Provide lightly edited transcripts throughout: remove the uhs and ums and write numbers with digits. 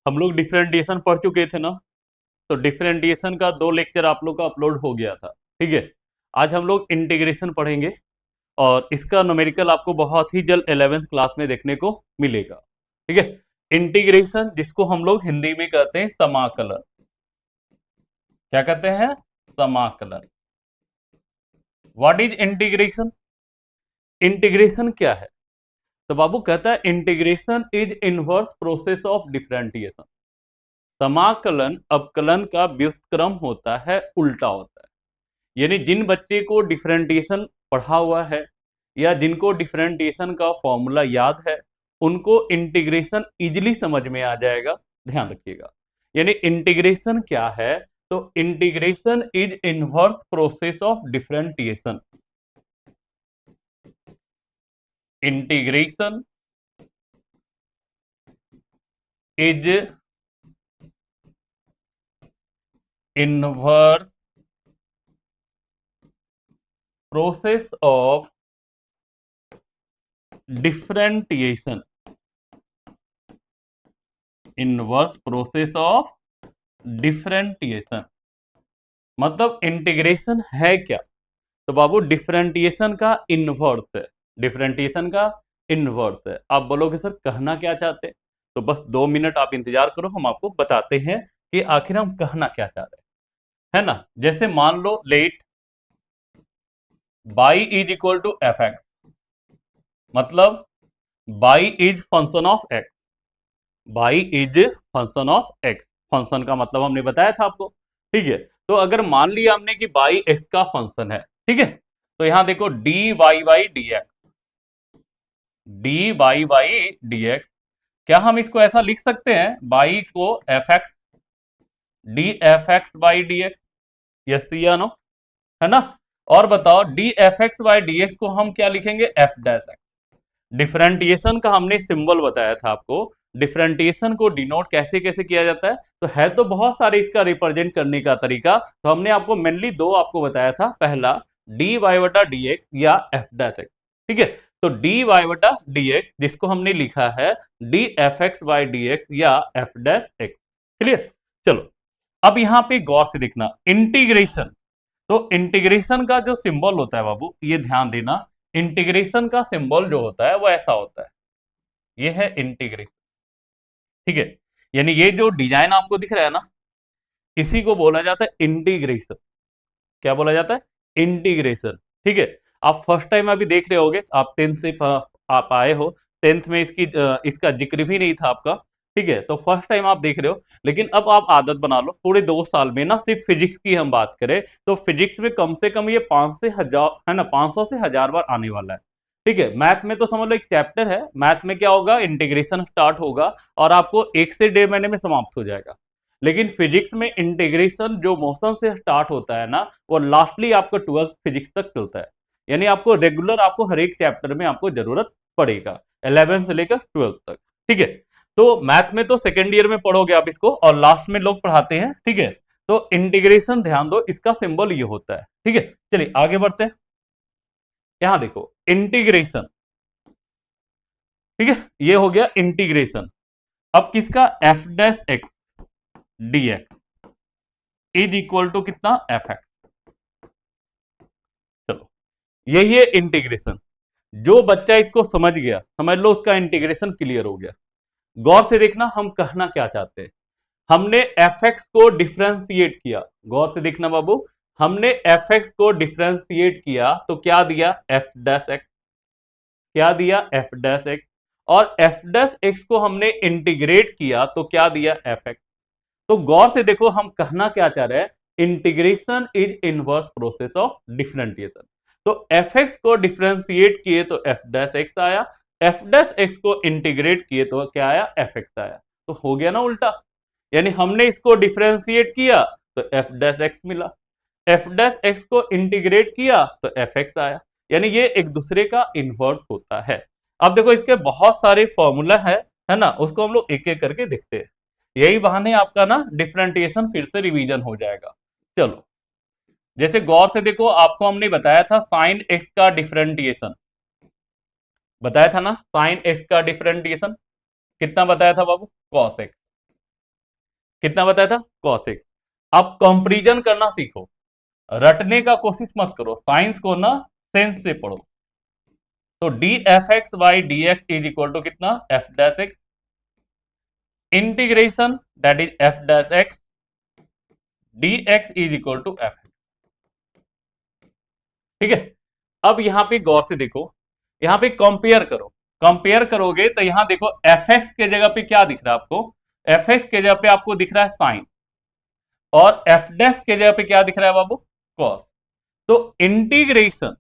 हम लोग डिफरेंटिएशन पढ़ चुके थे ना, तो डिफरेंटिएशन का 2 लेक्चर आप लोग का अपलोड हो गया था। ठीक है, आज हम लोग इंटीग्रेशन पढ़ेंगे और इसका न्यूमेरिकल आपको बहुत ही जल्द 11th क्लास में देखने को मिलेगा। ठीक है, इंटीग्रेशन जिसको हम लोग हिंदी में कहते हैं समाकलन। क्या कहते हैं? समाकलन। What is integration? इंटीग्रेशन क्या है? तो बाबू कहता है integration is inverse process of differentiation. समाकलन अवकलन का व्युत्क्रम होता है, उल्टा होता है। यानी जिन बच्चे को डिफरेंटिएशन पढ़ा हुआ है या जिनको डिफरेंटिएशन का फॉर्मूला याद है, उनको इंटीग्रेशन इजिली समझ में आ जाएगा। ध्यान रखिएगा, यानी इंटीग्रेशन क्या है? तो integration is inverse process of differentiation. Integration is inverse process of differentiation. Inverse process of differentiation मतलब इंटीग्रेशन है क्या? तो बाबू डिफरेंटिएशन का इनवर्स है। डिफरेंटिएशन का इनवर्स है। आप बोलोगे सर कहना क्या चाहते हैं? तो बस 2 मिनट आप इंतजार करो, हम आपको बताते हैं कि आखिर हम कहना क्या चाह रहे हैं, है ना। जैसे मान लो let y is equal to f x, मतलब y is function of x. Y is function of x, function का मतलब हमने बताया था आपको। ठीक है, तो अगर मान लिया हमने कि बाई एक्स का फंक्शन है, ठीक है, तो यहां देखो d y by d x, d y by d x. क्या हम इसको ऐसा लिख सकते हैं बाई को f x d f x by d x? Yes या नो, है ना। और बताओ d f x by d x को हम क्या लिखेंगे? F dash x. डिफरेंटिएशन का हमने सिंबल बताया था आपको। डिफरेंटिएशन को डिनोट कैसे कैसे किया जाता है, तो है तो बहुत सारे इसका रिप्रेजेंट करने का तरीका। तो हमने आपको मेनली 2 आपको बताया था। पहला डी वाई बटा डी एक्स या एफ डैश एक्स। ठीक है, तो डी वाई बटा डी एक्स जिसको हमने लिखा है D f x by d x या एफ डैश एक्स। क्लियर? चलो अब यहां पे गौर से देखना इंटीग्रेशन। तो इंटीग्रेशन का जो सिंबल होता है बाबू, ये ध्यान देना, इंटीग्रेशन का सिंबल जो होता है वो ऐसा होता है, ये है इंटीग्रेशन। ठीक है, यानी ये जो डिजाइन आपको दिख रहा है ना, इसी को बोला जाता है इंटीग्रेशन। क्या बोला जाता है? इंटीग्रेशन। ठीक है, आप फर्स्ट टाइम अभी देख रहे होगे, आप 10th से आप आए हो, 10th में इसका जिक्र भी नहीं था आपका। ठीक है, तो फर्स्ट टाइम आप देख रहे हो, लेकिन अब आप आदत बना लो, पूरे 2 साल में ना सिर्फ फिजिक्स की हम बात करें तो फिजिक्स में कम से कम ये 5 से 1000 है ना, 500 से 1000 बार आने वाला है। ठीक है, मैथ में तो समझ लो एक चैप्टर है, मैथ में क्या होगा, इंटीग्रेशन स्टार्ट होगा और आपको 1 से 1.5 महीने में समाप्त हो जाएगा। लेकिन फिजिक्स में इंटीग्रेशन जो मोशन से स्टार्ट होता है ना, वो लास्टली आपको 12th फिजिक्स तक चलता है। यानी आपको रेगुलर आपको हर एक चैप्टर में आपको जरूरत पड़ेगा, 11 से लेकर 12 तक। ठीक है, तो मैथ में तो सेकेंड ईयर में पढ़ोगे आप इसको, और लास्ट में लोग पढ़ाते हैं। ठीक है, तो इंटीग्रेशन ध्यान दो, इसका सिंबल ये होता है। ठीक है, चलिए आगे बढ़ते हैं। यहां देखो इंटीग्रेशन, ठीक है, ये हो गया इंटीग्रेशन। अब किसका? F dash x d x is equal to कितना? F x. चलो यही है इंटीग्रेशन। जो बच्चा इसको समझ गया, समझ लो उसका इंटीग्रेशन क्लियर हो गया। गौर से देखना हम कहना क्या चाहते हैं। हमने एफ एक्स को डिफ्रेंशिएट किया, गौर से देखना बाबू, हमने एफ एक्स को डिफ्रेंशिएट किया तो क्या दिया? F dash x. क्या दिया? F dash x. और एफ डैश एक्स को हमने इंटीग्रेट किया तो क्या दिया? F x. तो गौर से देखो हम कहना क्या चाह रहे हैं, integration is inverse process of differentiation. तो एफ एक्स को डिफ्रेंशिएट किए तो एफ डैश एक्स आया, एफ डैश एक्स को इंटीग्रेट किए तो क्या आया? एफ एक्स आया। तो हो गया ना उल्टा, यानी हमने इसको डिफ्रेंशिएट किया तो एफ डैश एक्स मिला, एफ डैश एक्स को इंटीग्रेट किया तो एफ एक्स आया। यानी ये एक दूसरे का इनवर्स होता है। अब देखो इसके बहुत सारे फॉर्मूला है ना, उसको हम लोग एक एक करके देखते हैं। यही बहाने आपका ना डिफरेंटिएशन फिर से रिवीजन हो जाएगा। चलो जैसे गौर से देखो, आपको हमने बताया था साइन एक्स का डिफरेंटिएशन, बताया था ना, साइन एक्स का डिफरेंटिएशन कितना बताया था बाबू? Cos x. कितना बताया था, cos x। अब कंपैरिजन करना सीखो, रटने का कोशिश मत करो, साइंस को ना सेंस से पढ़ो। तो d f x by d x is equal to कितना, f dash x integration that is f dash x d x is equal to f. ठीक है, अब यहां पे गौर से देखो, यहां पे कंपेयर करो, कंपेयर करोगे तो यहां देखो एफ एक्स के जगह पे क्या दिख रहा है आपको, एफ एक्स के जगह पे आपको दिख रहा है साइन, और एफ डैश के जगह पे क्या दिख रहा है बाबू, कॉस। तो इंटीग्रेशन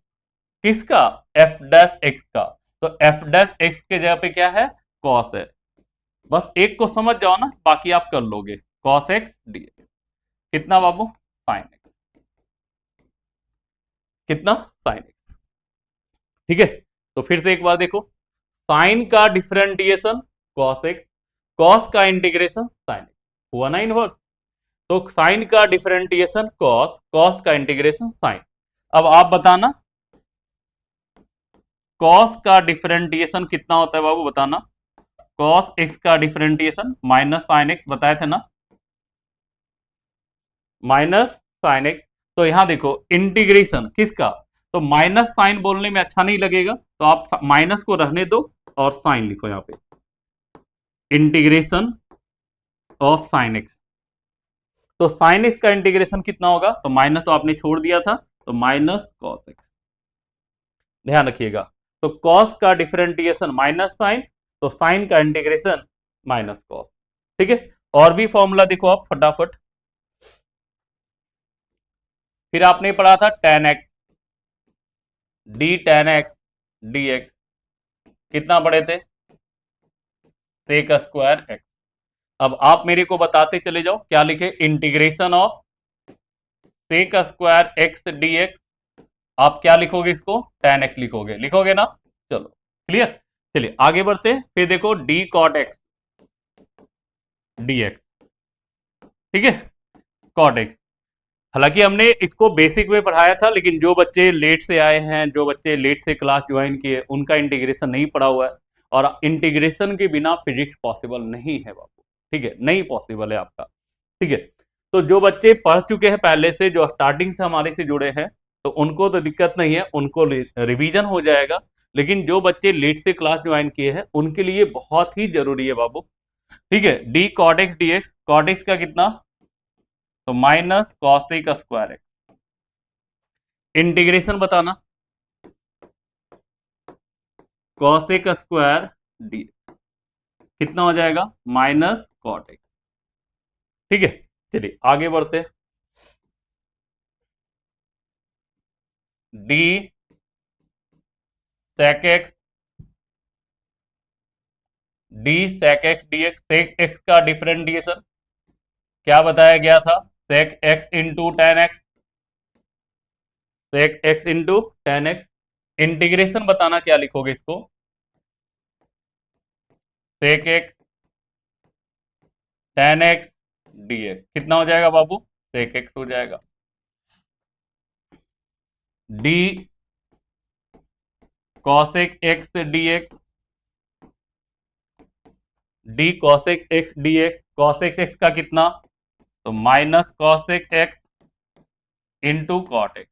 किसका, एफ डैश एक्स का, तो एफ डैश एक्स के जगह पे क्या है, कॉस है। बस एक को समझ जाओ ना, बाकी आप कर लोगे, कॉस एक्स डी एक्स कितना बाबू, साइन एक्स, कितना, साइन एक्स। ठीक है, तो फिर से एक बार देखो, साइन का डिफरेंटिएशन कॉस एक्स, कॉस का इंटीग्रेशन साइन एक्स, हुआ ना इनवर्स। तो साइन का डिफरेंटिएशन कॉस, कॉस का इंटीग्रेशन साइन। अब आप बताना कॉस का डिफरेंटिएशन कितना होता है बाबू, बताना, कॉस एक्स का डिफरेंटिएशन माइनस साइन एक्स, बताए थे ना, माइनस साइन एक्स। तो यहां देखो इंटीग्रेशन किसका, तो माइनस साइन बोलने में अच्छा नहीं लगेगा, तो आप माइनस को रहने दो और साइन लिखो यहां पे, इंटीग्रेशन ऑफ साइन एक्स। तो साइन एक्स का इंटीग्रेशन कितना होगा, तो माइनस तो आपने छोड़ दिया था, तो माइनस कॉस एक्स, ध्यान रखिएगा। तो कॉस का डिफरेंटिएशन माइनस साइन, तो साइन का इंटीग्रेशन माइनस कॉस। ठीक है, और भी फॉर्मूला देखो आप फटाफट, फिर आपने पढ़ा था ten x D ten x d x, कितना पढ़े थे, सेक स्क्वायर एक्स। अब आप मेरे को बताते चले जाओ, क्या लिखे, integration of sec square x d x, आप क्या लिखोगे इसको, टेन एक्स लिखोगे, लिखोगे ना, चलो क्लियर। चलिए आगे बढ़ते, फिर देखो d cot x d x, ठीक है, कॉट एक्स। हालांकि हमने इसको बेसिक में पढ़ाया था, लेकिन जो बच्चे लेट से आए हैं, जो बच्चे लेट से क्लास ज्वाइन किए, उनका इंटीग्रेशन नहीं पढ़ा हुआ है, और इंटीग्रेशन के बिना फिजिक्स पॉसिबल नहीं है बाबू, ठीक है, नहीं पॉसिबल है आपका। ठीक है, तो जो बच्चे पढ़ चुके हैं पहले से, जो स्टार्टिंग से हमारे से जुड़े हैं, तो उनको तो दिक्कत नहीं है, उनको रिवीजन हो जाएगा। लेकिन जो बच्चे लेट से क्लास ज्वाइन किए हैं, उनके लिए बहुत ही जरूरी है बाबू। ठीक है, d cot x d x, cot x का कितना, तो minus cosec square x, integration बताना, कॉसेक स्क्वायर डी कितना हो जाएगा, माइनस कॉट एक्स। ठीक है, चलिए आगे बढ़ते, d sec x d sec x d x, sec x का डिफरेंटिएशन क्या बताया गया था, sec x into tan x, sec x into tan x. Integration बताना, क्या लिखोगे इसको, sec x tan x d x, कितना हो जाएगा बाबू, सेक एक्स हो जाएगा, d cosec x d x, d cosec x d x, cosec x का कितना, तो minus cosec x into cot x.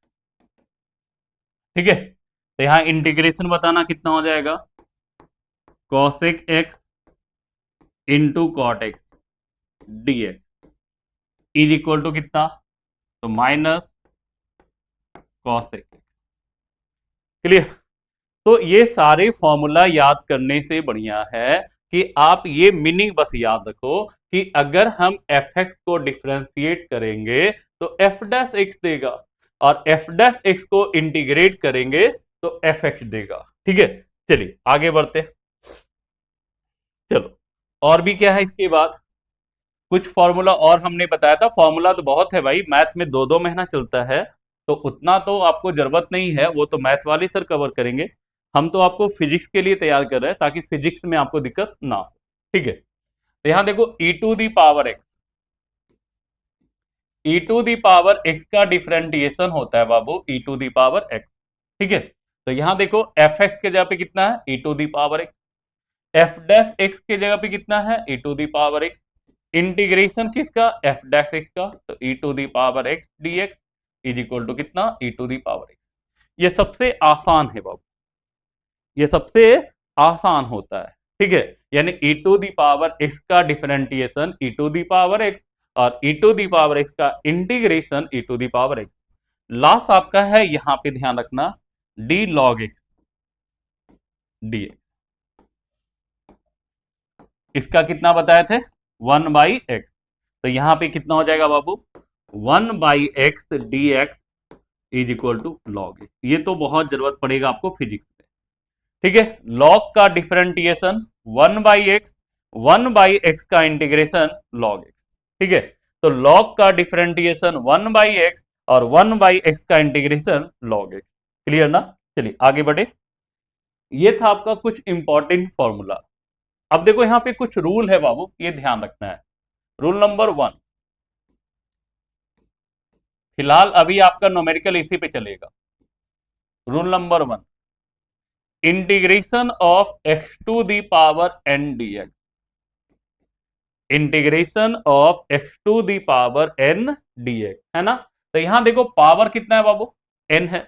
ठीक है, तो यहां इंटीग्रेशन बताना कितना हो जाएगा, cosec x into cot x d x is equal to कितना, तो माइनस कॉसेक एक्स। क्लियर। तो ये सारे फॉर्मूला याद करने से बढ़िया है कि आप ये मीनिंग बस याद रखो कि अगर हम एफ एक्स को डिफ्रेंशिएट करेंगे तो एफ डैश एक्स देगा, और एफ डैश एक्स को इंटीग्रेट करेंगे तो एफ एक्स देगा। ठीक है, चलिए आगे बढ़ते, चलो और भी क्या है इसके बाद, कुछ फॉर्मूला और हमने बताया था, फॉर्मूला तो बहुत है भाई, मैथ में 2-2 महीना चलता है, तो उतना तो आपको जरूरत नहीं है, वो तो मैथ वाले सर कवर करेंगे। हम तो आपको फिजिक्स के लिए तैयार कर रहे हैं, ताकि फिजिक्स में आपको दिक्कत ना हो। ठीक है, तो यहां देखो e to the power x, e to the power x का डिफरेंटिएशन होता है बाबू, e to the power x. ठीक है, तो यहां देखो एफ एक्स के जगह पे कितना है, e to the power x, f dash x के जगह पे कितना है, e to the power x, integration किसका, एफ डैश एक्स का, तो e to the power x d x is equal to कितना, e to the power x. ये सबसे आसान है बाबू, ये सबसे आसान होता है, ठीक है। यानी e to the power x का differentiation e to the power x, और e to the power x का integration e to the power x. Last आपका है यहां पे ध्यान रखना, d log x d x, इसका कितना बताए थे, 1/x। तो यहां पे कितना हो जाएगा बाबू, 1/x d x is equal to log x. ये तो बहुत जरूरत पड़ेगा आपको फिजिक्स में, ठीक है। लॉग का डिफरेंटिएशन 1/x, 1/x का इंटीग्रेशन लॉग एक्स, ठीक है। तो लॉग का डिफरेंटिएशन 1/x और 1/x का इंटीग्रेशन लॉग एक्स। क्लियर ना, चलिए आगे बढ़े। ये था आपका कुछ इंपॉर्टेंट फॉर्मूला। अब देखो यहां पे कुछ रूल है बाबू, ये ध्यान रखना है। रूल नंबर 1, फिलहाल अभी आपका न्यूमेरिकल इसी पे चलेगा। Rule number 1, integration of x to the power n d x, integration of x to the power n d x, है ना। तो यहां देखो पावर कितना है बाबू, एन है।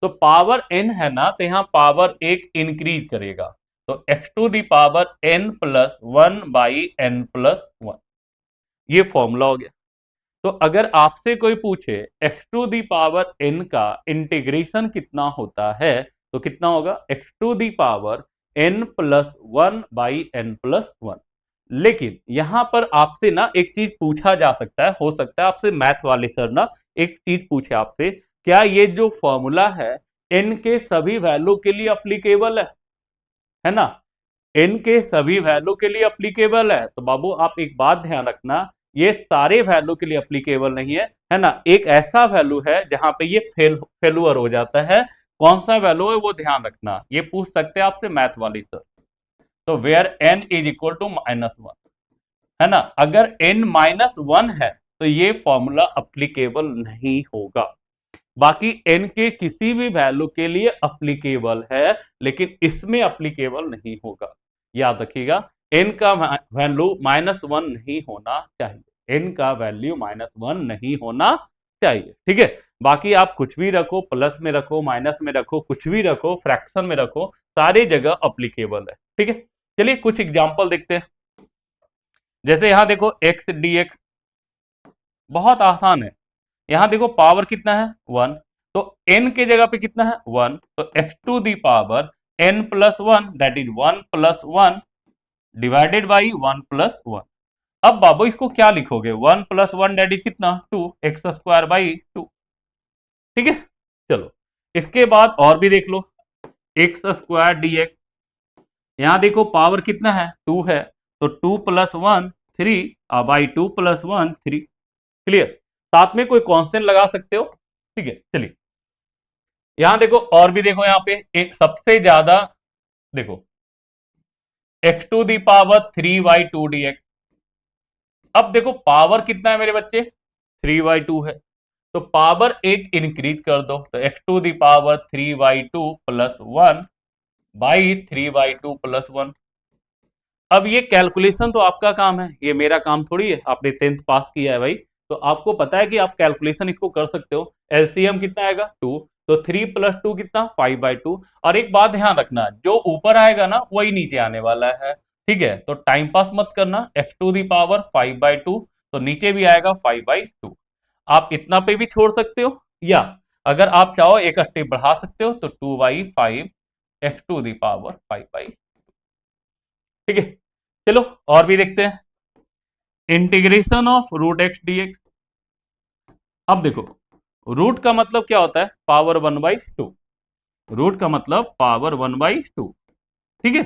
तो पावर एन है ना, तो यहां पावर एक इंक्रीज करेगा, तो x to the power n plus 1/n+1, ये फॉर्मूला हो गया। तो अगर आपसे कोई पूछे x to the power n का इंटीग्रेशन कितना होता है, तो कितना होगा, x to the power n+1/n+1। लेकिन यहां पर आपसे ना एक चीज पूछा जा सकता है, हो सकता है आपसे मैथ वाले सर ना एक चीज पूछे आपसे, क्या ये जो फॉर्मूला है एन के सभी वैल्यू के लिए अप्लीकेबल है ना, एन के सभी वैल्यू के लिए अप्लीकेबल है। तो बाबू आप एक बात ध्यान रखना, ये सारे वैल्यू के लिए अप्लीकेबल नहीं है ना। एक ऐसा वैल्यू है जहां पे ये फेलुअर हो जाता है, कौन सा वैल्यू है वो ध्यान रखना, ये पूछ सकते हैं आपसे मैथ वाली सर। तो where n is equal to -1, है ना। अगर n -1 है तो ये फॉर्मूला अप्लीकेबल नहीं होगा। बाकी n के किसी भी वैल्यू के लिए अप्लीकेबल है, लेकिन इसमें अप्लीकेबल नहीं होगा। याद रखिएगा, n का वैल्यू -1 नहीं होना चाहिए, n का वैल्यू -1 नहीं होना चाहिए, ठीक है। बाकी आप कुछ भी रखो, प्लस में रखो, माइनस में रखो, कुछ भी रखो, फ्रैक्शन में रखो, सारी जगह अप्लीकेबल है, ठीक है। चलिए कुछ एग्जांपल देखते हैं। जैसे यहां देखो x dx, बहुत आसान है। यहां देखो पावर कितना है 1, तो n के जगह पे कितना है 1, तो x to the power n+1 that is 1+1 divided by 1+1। अब बाबू इसको क्या लिखोगे, 1+1 दैट इज कितना 2, x²/2, ठीक है। चलो इसके बाद और भी देख लो, x² dx, यहां देखो पावर कितना है 2 है, तो 2+1 3 बाई 2+1 3। क्लियर, साथ में कोई कांस्टेंट लगा सकते हो, ठीक है। चलिए यहां देखो और भी देखो, यहां पे एक सबसे ज्यादा देखो x to the power 3/2 dx। अब देखो पावर कितना है मेरे बच्चे 3/2 है, तो पावर एक इंक्रीज कर दो, तो x to the power 3/2 plus 1 by 3/2 plus 1। अब ये कैलकुलेशन तो आपका काम है, ये मेरा काम थोड़ी है। आपने 10th पास किया है भाई, तो आपको पता है कि आप कैलकुलेशन इसको कर सकते हो। एलसीएम कितना आएगा 2, तो 3 + 2 कितना 5/2। और एक बात ध्यान रखना, जो ऊपर आएगा ना वही नीचे आने वाला है, ठीक है। तो टाइम पास मत करना, x टू दी पावर 5/2, तो नीचे भी आएगा 5/2। आप इतना पे भी छोड़ सकते हो, या अगर आप चाहो एक स्टेप बढ़ा सकते हो, तो 2/5 x टू दी पावर 5/2, ठीक है। चलो और भी देखते हैं, integration of root x d x. अब देखो रूट का मतलब क्या होता है, पावर 1/2। रूट का मतलब पावर 1/2, ठीक है।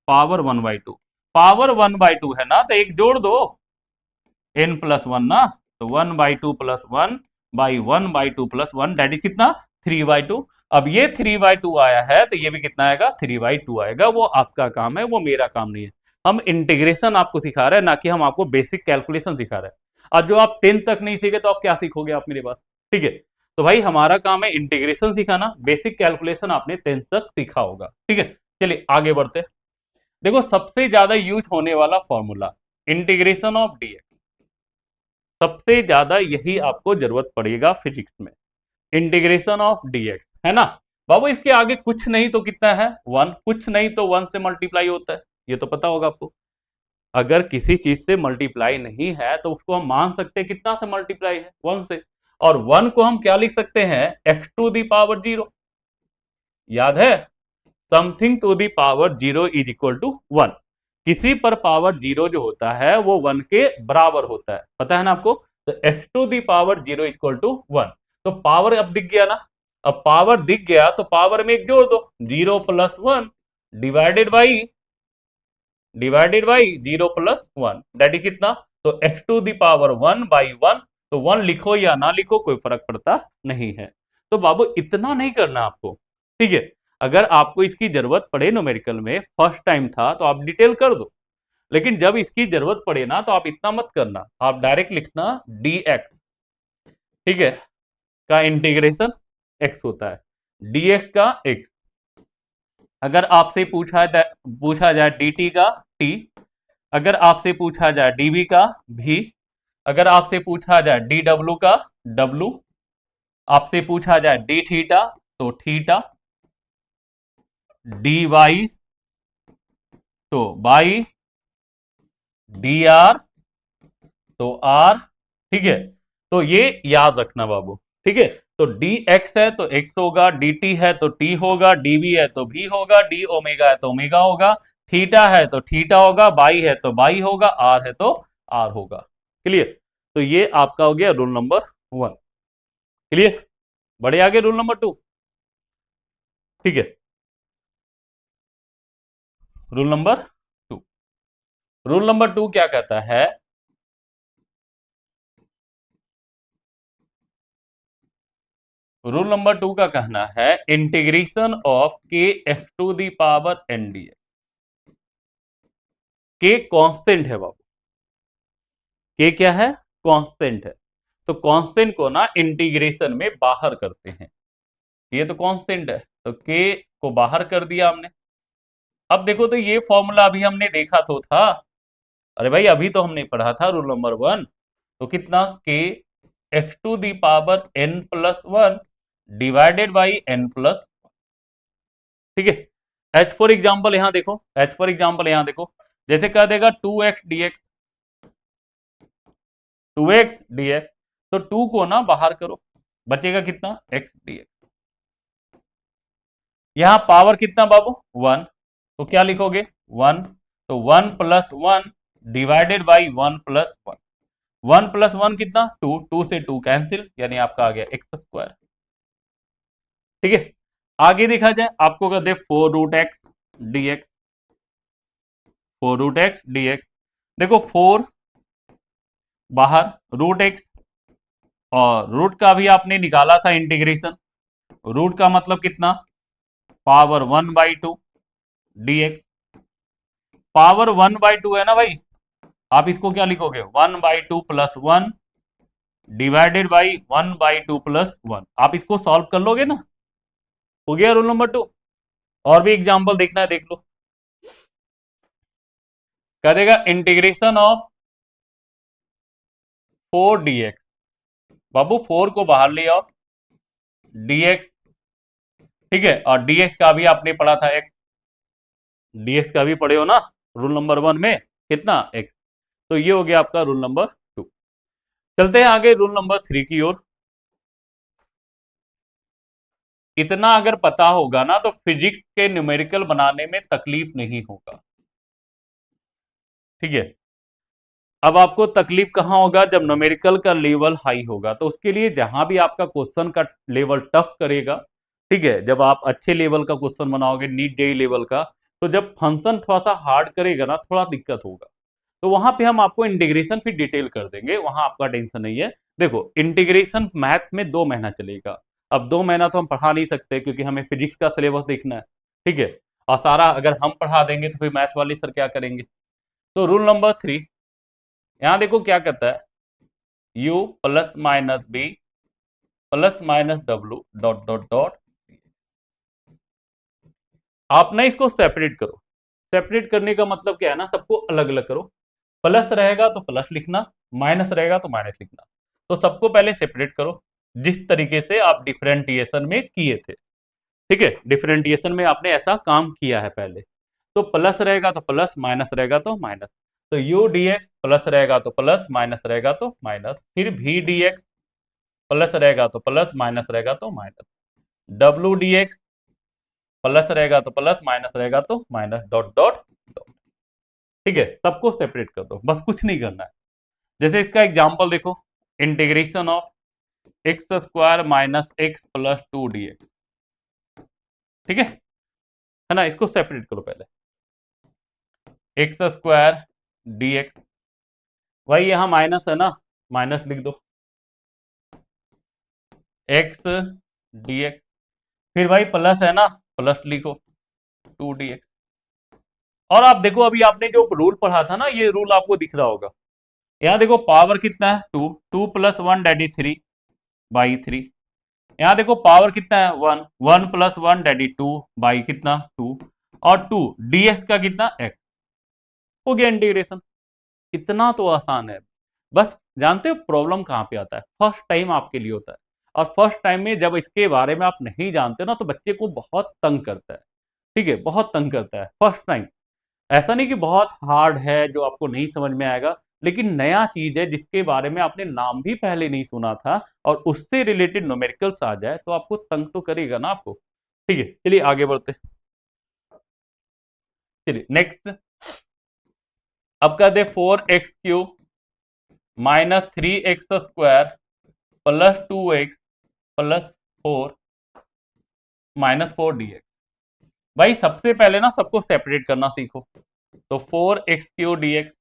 पावर 1/2, पावर 1/2 है ना, तो एक जोड़ दो n+1 ना, तो 1/2 plus 1 by 1/2 plus 1 that is कितना 3/2। अब ये 3/2 आया है, तो ये भी कितना आएगा 3/2 आएगा। वो आपका काम है, वो मेरा काम नहीं है। हम इंटीग्रेशन आपको सिखा रहे हैं, ना कि हम आपको बेसिक कैलकुलेशन सिखा रहे हैं। और जो आप 10th तक नहीं सीखे, तो आप क्या सीखोगे आप मेरे पास, ठीक है। तो भाई हमारा काम है इंटीग्रेशन सिखाना, बेसिक कैलकुलेशन आपने 10th तक सीखा होगा, ठीक है। चलिए आगे बढ़ते। देखो सबसे ज्यादा यूज होने वाला फॉर्मूला इंटीग्रेशन ऑफ डीएक्स, सबसे ज्यादा यही आपको जरूरत पड़ेगा फिजिक्स में, इंटीग्रेशन ऑफ डीएक्स, है ना बाबू। इसके आगे कुछ नहीं तो कितना है 1, कुछ नहीं तो 1 से मल्टीप्लाई होता है, ये तो पता होगा आपको। अगर किसी चीज से मल्टीप्लाई नहीं है तो उसको हम मान सकते हैं कितना से मल्टीप्लाई है, 1 से। और 1 को हम क्या लिख सकते हैं, एक्स टू दी पावर 0, याद है, something to the power 0 is equal to 1। किसी पर पावर 0 जो होता है वो 1 के बराबर होता है, पता है ना आपको। तो x to the power 0 equal to 1, तो पावर अब दिख गया ना। अब पावर दिख गया तो पावर में एक जोड़ दो, 0 plus 1 divided by 0 plus 1, that is कितना, तो x to the power 1 by 1, तो 1 लिखो या ना लिखो कोई फर्क पड़ता नहीं है। तो बाबू इतना नहीं करना आपको, ठीक है। अगर आपको इसकी जरूरत पड़े न्यूमेरिकल में, फर्स्ट टाइम था तो आप डिटेल कर दो, लेकिन जब इसकी जरूरत पड़े ना तो आप इतना मत करना, आप डायरेक्ट लिखना dx, ठीक है, का इंटीग्रेशन x होता है, dx का x। अगर आपसे पूछा जाए dt का t, अगर आपसे पूछा जाए dv का v, अगर आपसे पूछा जाए dw का w, आपसे पूछा जाए d थीटा तो थीटा, dy तो बाई, dr तो r, ठीक है। तो ये याद रखना बाबू, ठीक है। तो dx है तो x होगा, dt है तो t होगा, dv है तो v होगा, d ओमेगा है तो ओमेगा होगा, थीटा है तो थीटा होगा, बाई है तो बाई होगा, r है तो r होगा। क्लियर। तो ये आपका हो गया रूल नंबर 1। क्लियर। बढ़े आगे रूल नंबर 2, ठीक है। रूल नंबर 2, रूल नंबर 2 क्या कहता है, रूल नंबर 2 का कहना है integration of k x to the power n d x. K constant है बाबू, के क्या है, कांस्टेंट है। तो कांस्टेंट को ना इंटीग्रेशन में बाहर करते हैं, ये तो कांस्टेंट है, तो के को बाहर कर दिया हमने। अब देखो तो ये फॉर्मूला अभी हमने देखा तो था, अरे भाई अभी तो हमने पढ़ा था रूल नंबर 1, तो कितना k x to the power n plus 1 divided by n plus, ठीक है। एच फॉर एग्जाम्पल यहां देखो, एच फॉर एग्जाम्पल यहां देखो, जैसे कह देगा 2x dx, 2x dx, तो 2 को ना बाहर करो, बचेगा कितना x dx। यहां पावर कितना बाबू 1, तो क्या लिखोगे 1, तो 1 plus 1 divided by 1 plus 1, 1 plus 1 कितना 2, 2 से 2 कैंसिल, यानी आपका आ गया एक्स स्क्वायर, ठीक है। आगे देखा जाए आपको कर दे 4 root x d x, 4 root x d x, देखो 4 बाहर, रूट एक्स, और रूट का भी आपने निकाला था इंटीग्रेशन, रूट का मतलब कितना पावर 1/2 dx, पावर 1/2 है ना भाई, आप इसको क्या लिखोगे 1/2 प्लस 1 डिवाइडेड बाई 1/2 प्लस 1, आप इसको सॉल्व कर लोगे ना, हो गया रूल नंबर 2। और भी एग्जांपल देखना है देख लो, कह देगा इंटीग्रेशन ऑफ 4 dx, बाबू 4 को बाहर ले आओ, dx, ठीक है, और dx का भी आपने पढ़ा था x, dx का भी पढ़े हो ना रूल नंबर 1 में, कितना x। तो ये हो गया आपका रूल नंबर 2। चलते हैं आगे रूल नंबर 3 की ओर। इतना अगर पता होगा ना तो फिजिक्स के न्यूमेरिकल बनाने में तकलीफ नहीं होगा, ठीक है। अब आपको तकलीफ कहां होगा, जब न्यूमेरिकल का लेवल हाई होगा, तो उसके लिए जहां भी आपका क्वेश्चन का लेवल टफ करेगा, ठीक है, जब आप अच्छे लेवल का क्वेश्चन बनाओगे नीट जेईई लेवल का, तो जब फंक्शन थोड़ा सा हार्ड करेगा ना, थोड़ा दिक्कत होगा, तो वहां पे हम आपको इंटीग्रेशन फिर डिटेल कर देंगे, वहां आपका टेंशन नहीं है। देखो इंटीग्रेशन मैथ में 2 महीना चलेगा, अब 2 महीना तो हम पढ़ा नहीं सकते क्योंकि हमें फिजिक्स का सिलेबस देखना है, ठीक है, और सारा अगर हम पढ़ा देंगे तो फिर मैथ वाले सर क्या करेंगे। तो रूल नंबर 3, यहां देखो क्या कहता है, u plus minus b plus minus डब्ल्यू डॉट डॉट डॉट, आप ना इसको सेपरेट करो, सेपरेट करने का मतलब क्या है ना, सबको अलग अलग करो, प्लस रहेगा तो प्लस लिखना, माइनस रहेगा तो माइनस लिखना। तो सबको पहले सेपरेट करो जिस तरीके से आप डिफरेंटिएशन में किए थे। ठीक है, डिफरेंटिएशन में आपने ऐसा काम किया है पहले। तो प्लस रहेगा तो प्लस, माइनस रहेगा तो माइनस। तो यू डी एक्स प्लस रहेगा तो प्लस, माइनस रहेगा तो माइनस। फिर वी डी एक्स प्लस रहेगा तो प्लस, माइनस रहेगा तो minus. W D x plus रहेगा तो प्लस, माइनस रहेगा तो माइनस, डॉट डॉट डॉट। ठीक है, सबको सेपरेट कर दो, बस कुछ नहीं करना है। जैसे इसका एग्जाम्पल देखो, integration of x square minus x plus 2 dx। ठीक है ना, इसको सेपरेट करो पहले। एक्स स्क्वायर डी एक्स, भाई यहां माइनस है ना, माइनस लिख दो। एक्स डी एक्स, फिर भाई प्लस है ना, प्लस लिखो 2 dx। और आप देखो, अभी आपने जो रूल पढ़ा था ना, ये रूल आपको दिख रहा होगा। यहाँ देखो पावर कितना है, 2, 2 + 1 डैडी 3/3। यहाँ देखो पावर कितना है, 1, 1 + 1 डैडी 2 कितना 2, और 2 dx का कितना x। हो गया इंटीग्रेशन। इतना तो आसान है। बस जानते हो प्रॉब्लम कहाँ पे आता है, फर्स्ट टाइम आपके लिए होता है। और फर्स्ट टाइम में जब इसके बारे में आप नहीं जानते ना, तो बच्चे को बहुत तंग करता है। ठीक है, बहुत तंग करता है फर्स्ट टाइम। ऐसा नहीं कि बहुत हार्ड है जो आपको नहीं समझ में आएगा, लेकिन नया चीज है जिसके बारे में आपने नाम भी पहले नहीं सुना था, और उससे रिलेटेड न्यूमेरिकल्स आ जाए तो आपको तंग तो करेगा ना आपको। ठीक है, चलिए आगे बढ़ते। चलिए नेक्स्ट, अब कर दे 4x³ minus 3x² plus 2x plus 4 -4 dx। भाई सबसे पहले ना सबको सेपरेट करना सीखो। तो 4x³ dx,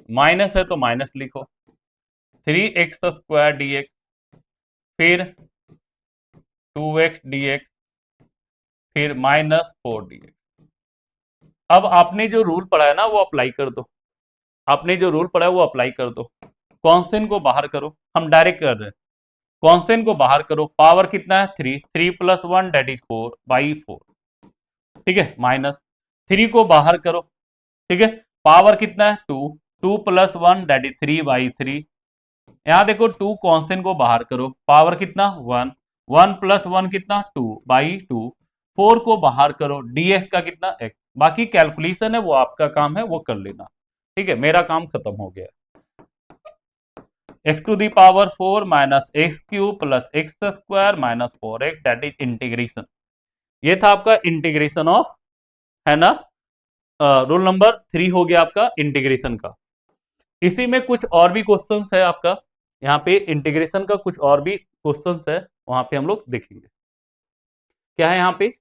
माइनस है तो माइनस लिखो, 3x² dx, फिर 2x dx, फिर -4 dx। अब आपने जो रूल पढ़ा है ना वो अप्लाई कर दो। आपने जो रूल पढ़ा है वो अप्लाई कर दो। कॉन्स्टेंट को बाहर करो, हम डायरेक्ट कर रहे हैं। कॉन्स्टेंट को बाहर करो, पावर कितना है 3, 3 + 1 डेट इज 4/4। ठीक है, माइनस 3 को बाहर करो। ठीक है, पावर कितना है 2, 2 + 1 डेट इज 3/3। यहां देखो 2 कॉन्स्टेंट को बाहर करो, पावर कितना 1, 1 + 1 कितना 2/2। 4 को बाहर करो, dx का कितना x। बाकी कैलकुलेशन है वो आपका काम है, वो कर लेना। ठीक है, मेरा काम खत्म हो गया। x⁴ minus x³ plus x² minus 4x, that is integration. ये था आपका इंटीग्रेशन ऑफ, है ना, रूल नंबर 3 हो गया आपका इंटीग्रेशन का। इसी में कुछ और भी क्वेश्चंस है आपका, यहाँ पे इंटीग्रेशन का कुछ और भी क्वेश्चंस है, वहां पे हम लोग देखेंगे क्या है यहाँ पे।